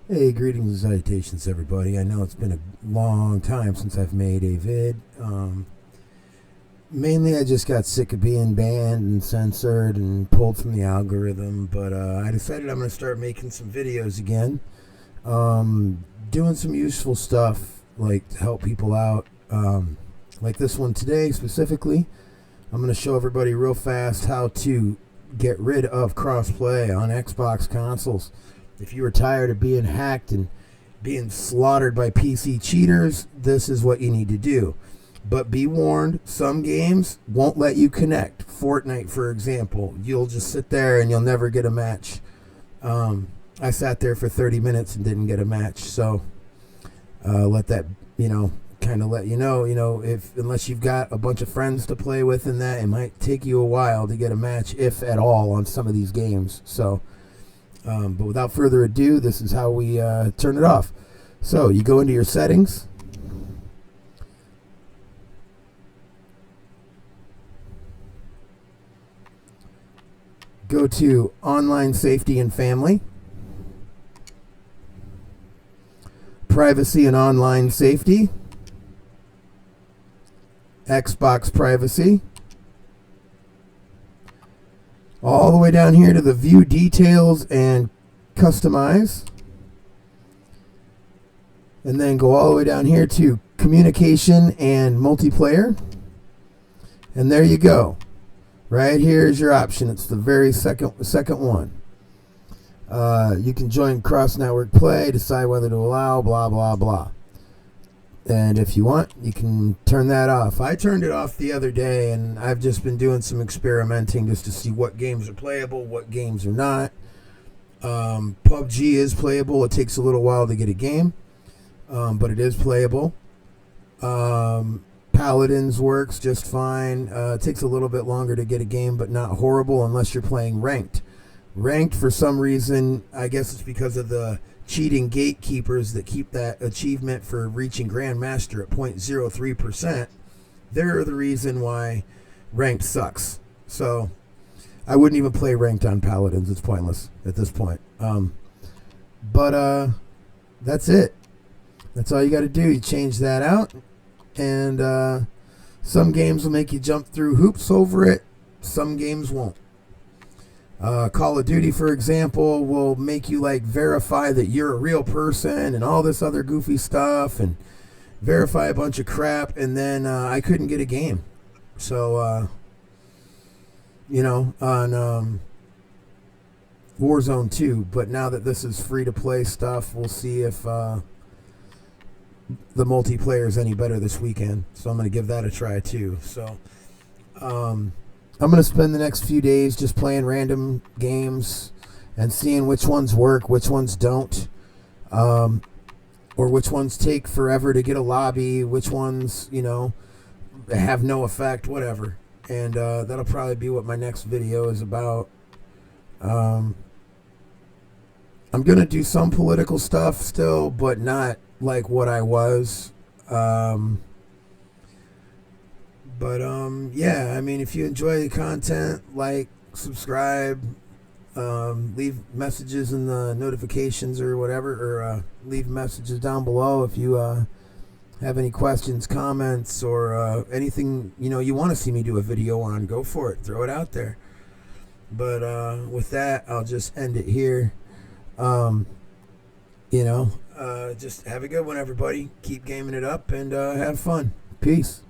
Hey, greetings and salutations, everybody. I know it's been a long time since I've made a vid. Mainly, I just got sick of being banned and censored and pulled from the algorithm, but I decided I'm going to start making some videos again. Doing some useful stuff, like to help people out. Like this one today, specifically. I'm going to show everybody real fast how to get rid of crossplay on Xbox consoles. If you are tired of being hacked and being slaughtered by PC cheaters, this is what you need to do. But be warned, some games won't let you connect. Fortnite, for example, you'll just sit there and you'll never get a match. I sat there for 30 minutes and didn't get a match. So let that, kind of let you know, if unless you've got a bunch of friends to play with in that, it might take you a while to get a match, if at all, on some of these games. So, but without further ado, this is how we turn it off. So you go into your settings. Go to Online Safety and Family, Privacy and Online Safety, Xbox Privacy, all the way down here to the View Details and Customize, and then go all the way down here to Communication and Multiplayer, and there you go. Right here is your option. It's the very second one. You can join cross-network play, decide whether to allow, blah, blah, blah. And if you want, you can turn that off. I turned it off the other day, and I've just been doing some experimenting just to see what games are playable, what games are not. PUBG is playable. It takes a little while to get a game, but it is playable. Paladins works just fine. It takes a little bit longer to get a game, but not horrible unless you're playing ranked. Ranked, for some reason, I guess it's because of the cheating gatekeepers that keep that achievement for reaching Grandmaster at 0.03%. They're the reason why ranked sucks. So I wouldn't even play ranked on Paladins. It's pointless at this point. But that's it. That's all you got to do. You change that out. And some games will make you jump through hoops over it. Some games won't. Call of Duty, for example, will make you verify that you're a real person and all this other goofy stuff and verify a bunch of crap. And then I couldn't get a game. So, on Warzone 2. But now that this is free to play stuff, we'll see if the multiplayer is any better this weekend. So I'm going to give that a try too. So I'm going to spend the next few days just playing random games and seeing which ones work, which ones don't, or which ones take forever to get a lobby, which ones, have no effect, whatever. And that'll probably be what my next video is about. I'm going to do some political stuff still, but not like what I was. Yeah, I mean, if you enjoy the content, subscribe, leave messages in the notifications or whatever, or leave messages down below if you have any questions, comments, or anything you want to see me do a video on. Go for it, throw it out there. But with that, I'll just end it here. Just have a good one, everybody. Keep gaming it up and have fun. Peace.